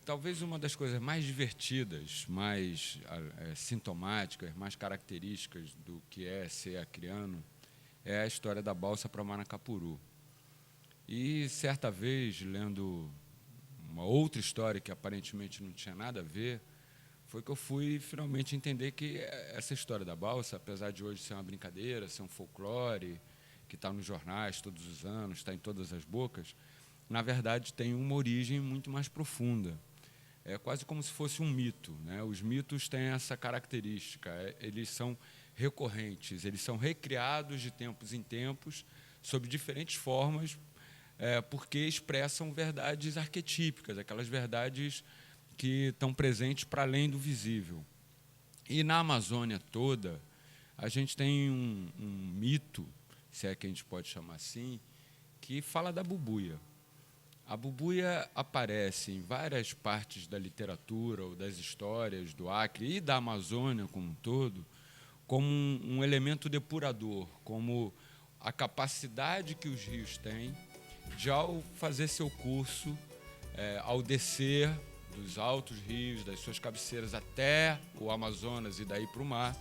talvez uma das coisas mais divertidas, mais sintomáticas, mais características do que é ser acriano é a história da balsa para Manacapuru. E, certa vez, lendo uma outra história que aparentemente não tinha nada a ver, foi que eu fui finalmente entender que essa história da balsa, apesar de hoje ser uma brincadeira, ser um folclore, que está nos jornais todos os anos, está em todas as bocas, na verdade tem uma origem muito mais profunda. É quase como se fosse um mito, né? Os mitos têm essa característica, eles são recorrentes, eles são recriados de tempos em tempos, sob diferentes formas, porque expressam verdades arquetípicas, aquelas verdades que estão presentes para além do visível. E na Amazônia toda, a gente tem um mito, se é que a gente pode chamar assim, que fala da bubuia. A bubuia aparece em várias partes da literatura ou das histórias do Acre e da Amazônia como um todo, como um elemento depurador, como a capacidade que os rios têm de, ao fazer seu curso, ao descer dos altos rios, das suas cabeceiras até o Amazonas e daí para o mar,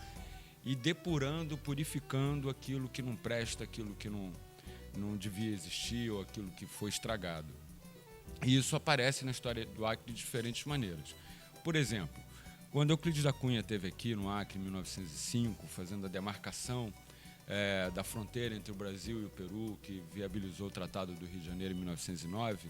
e depurando, purificando aquilo que não presta, aquilo que não devia existir ou aquilo que foi estragado. E isso aparece na história do Acre de diferentes maneiras. Por exemplo, quando Euclides da Cunha esteve aqui no Acre em 1905, fazendo a demarcação da fronteira entre o Brasil e o Peru, que viabilizou o Tratado do Rio de Janeiro em 1909,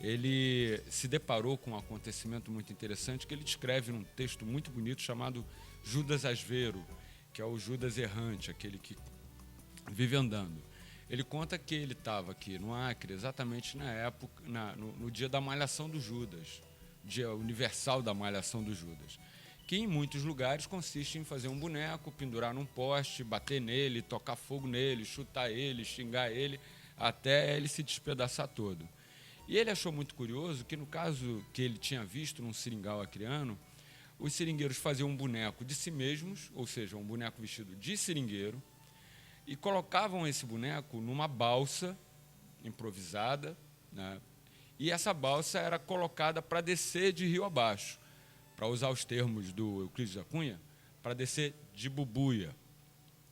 ele se deparou com um acontecimento muito interessante que ele descreve num texto muito bonito chamado Judas Asvero, que é o Judas errante, aquele que vive andando. Ele conta que ele estava aqui no Acre exatamente na época, no dia da Malhação do Judas, dia universal da Malhação do Judas, que em muitos lugares consiste em fazer um boneco, pendurar num poste, bater nele, tocar fogo nele, chutar ele, xingar ele, até ele se despedaçar todo. E ele achou muito curioso que, no caso que ele tinha visto num seringal acreano, os seringueiros faziam um boneco de si mesmos, ou seja, um boneco vestido de seringueiro, e colocavam esse boneco numa balsa improvisada, né? E essa balsa era colocada para descer de rio abaixo, para usar os termos do Euclides da Cunha, para descer de bubuia.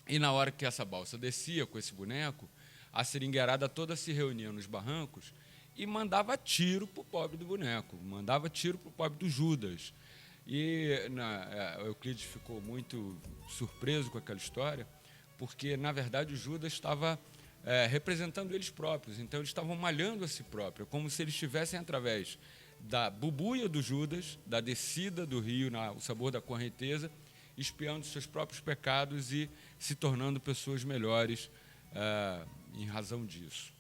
E na hora que essa balsa descia com esse boneco, a seringueirada toda se reunia nos barrancos e mandava tiro para o pobre do boneco, mandava tiro para o pobre do Judas. E o Euclides ficou muito surpreso com aquela história, porque, na verdade, o Judas estava representando eles próprios. Então, eles estavam malhando a si próprio, como se eles estivessem, através da bubuia do Judas, da descida do rio, o sabor da correnteza, expiando seus próprios pecados e se tornando pessoas melhores em razão disso.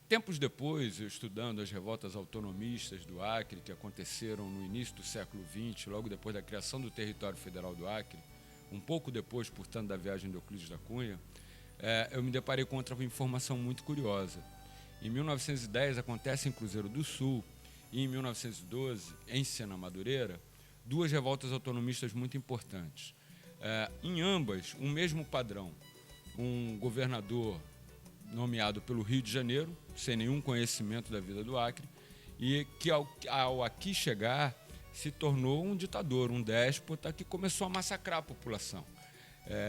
Tempos depois, eu estudando as revoltas autonomistas do Acre, que aconteceram no início do século XX, logo depois da criação do território federal do Acre, um pouco depois, portanto, da viagem de Euclides da Cunha, eu me deparei com outra informação muito curiosa. Em 1910, acontece em Cruzeiro do Sul, e em 1912, em Sena Madureira, duas revoltas autonomistas muito importantes. Em ambas, o mesmo padrão. Um governador nomeado pelo Rio de Janeiro, sem nenhum conhecimento da vida do Acre, e que, ao aqui chegar, se tornou um ditador, um déspota que começou a massacrar a população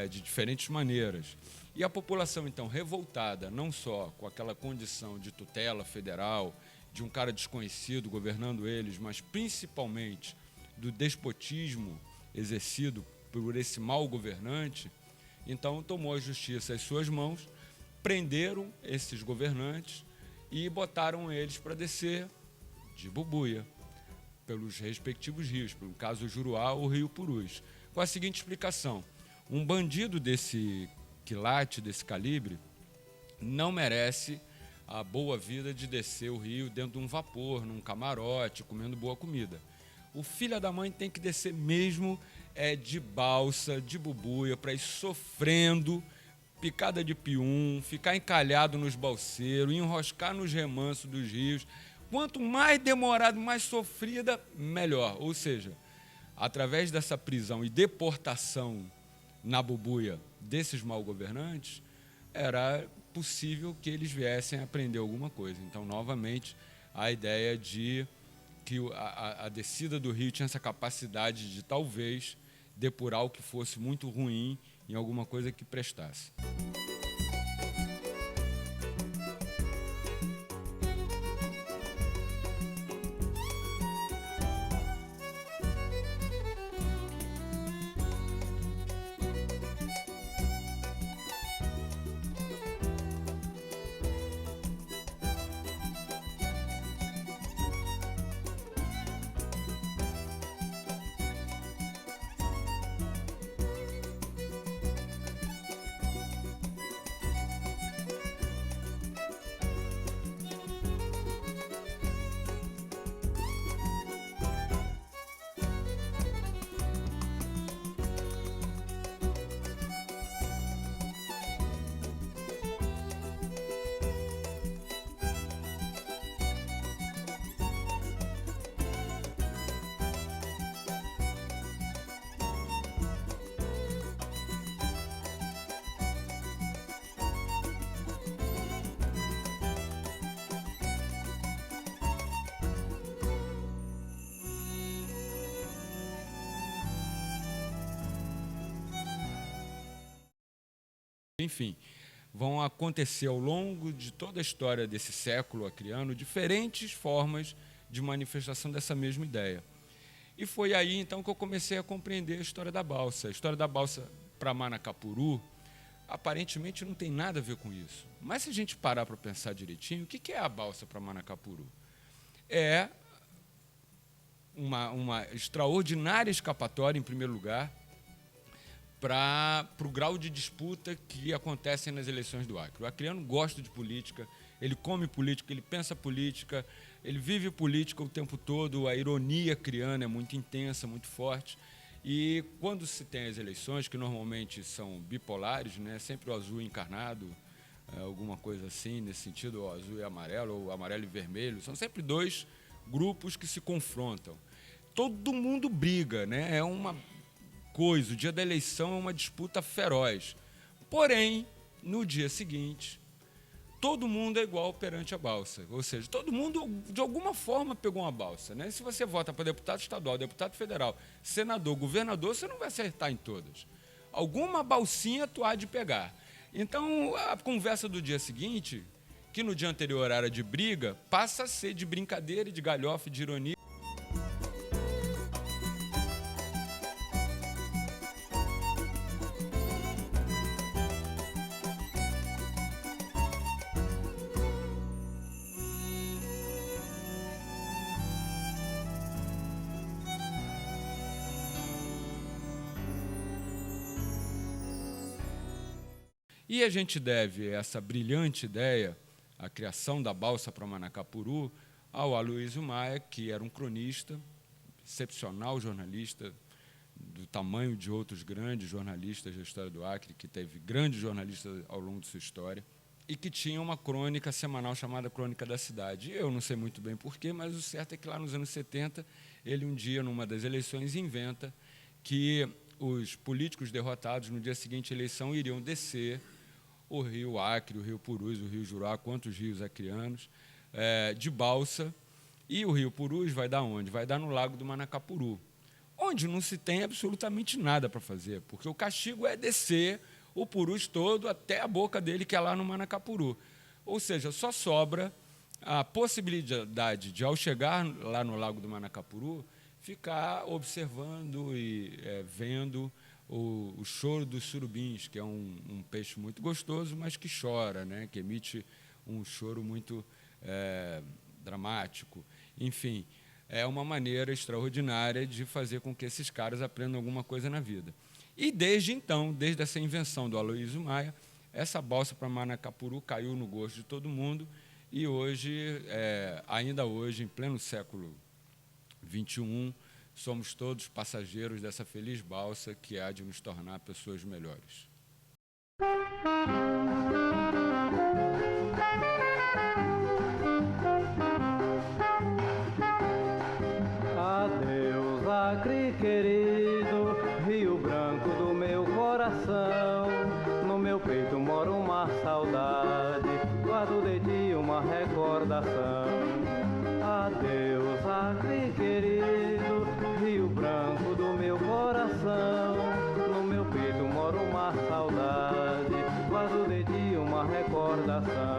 de diferentes maneiras. E a população, então, revoltada, não só com aquela condição de tutela federal de um cara desconhecido governando eles, mas principalmente do despotismo exercido por esse mau governante, então tomou a justiça às suas mãos, prenderam esses governantes e botaram eles para descer de Bubuia, pelos respectivos rios, pelo caso Juruá ou Rio Purus, com a seguinte explicação: um bandido desse quilate, desse calibre, não merece a boa vida de descer o rio dentro de um vapor, num camarote, comendo boa comida. O filho da mãe tem que descer mesmo de balsa, de bubuia, para ir sofrendo, picada de pium, ficar encalhado nos balseiros, enroscar nos remansos dos rios. Quanto mais demorado, mais sofrida, melhor. Ou seja, através dessa prisão e deportação na bubuia desses mal-governantes, era possível que eles viessem a aprender alguma coisa. Então, novamente, a ideia de que a descida do rio tinha essa capacidade de, talvez, depurar o que fosse muito ruim em alguma coisa que prestasse. Enfim, vão acontecer ao longo de toda a história desse século acriano diferentes formas de manifestação dessa mesma ideia. E foi aí, então, que eu comecei a compreender a história da balsa. A história da balsa para Manacapuru, aparentemente, não tem nada a ver com isso. Mas, se a gente parar para pensar direitinho, o que é a balsa para Manacapuru? É uma extraordinária escapatória, em primeiro lugar, para o grau de disputa que acontece nas eleições do Acre. O acreano gosta de política, ele come política, ele pensa política, ele vive política o tempo todo, a ironia acriana é muito intensa, muito forte. E quando se tem as eleições, que normalmente são bipolares, né, sempre o azul encarnado, alguma coisa assim, nesse sentido, o azul e amarelo, ou amarelo e vermelho, são sempre dois grupos que se confrontam. Todo mundo briga, né? É uma coisa, o dia da eleição é uma disputa feroz. Porém, no dia seguinte, todo mundo é igual perante a balsa. Ou seja, todo mundo, de alguma forma, pegou uma balsa, né? Se você vota para deputado estadual, deputado federal, senador, governador, você não vai acertar em todas. Alguma balsinha tu há de pegar. Então, a conversa do dia seguinte, que no dia anterior era de briga, passa a ser de brincadeira, de galhofa, de ironia. E a gente deve essa brilhante ideia, a criação da balsa para Manacapuru, ao Aloysio Maia, que era um cronista, excepcional jornalista, do tamanho de outros grandes jornalistas da história do Acre, que teve grandes jornalistas ao longo de sua história, e que tinha uma crônica semanal chamada Crônica da Cidade. Eu não sei muito bem porquê, mas o certo é que lá nos anos 70, ele um dia, numa das eleições, inventa que os políticos derrotados, no dia seguinte à eleição, iriam descer o rio Acre, o rio Purus, o rio Juruá, quantos rios acrianos, de balsa, e o rio Purus vai dar onde? Vai dar no lago do Manacapuru, onde não se tem absolutamente nada para fazer, porque o castigo é descer o Purus todo até a boca dele, que é lá no Manacapuru. Ou seja, só sobra a possibilidade de, ao chegar lá no Lago do Manacapuru, ficar observando e vendo o choro dos surubins, que é um peixe muito gostoso, mas que chora, né? Que emite um choro muito dramático. Enfim, é uma maneira extraordinária de fazer com que esses caras aprendam alguma coisa na vida. E desde então, desde essa invenção do Aloysio Maia, essa balsa para Manacapuru caiu no gosto de todo mundo e hoje, ainda hoje, em pleno século XXI, somos todos passageiros dessa feliz balsa que há de nos tornar pessoas melhores. Adeus, Acre querido, Rio Branco do meu coração. No meu peito mora uma saudade, guardo de ti uma recordação. Adeus, Acre querido, Rio Branco do meu coração. No meu peito mora uma saudade, guardo de ti uma recordação.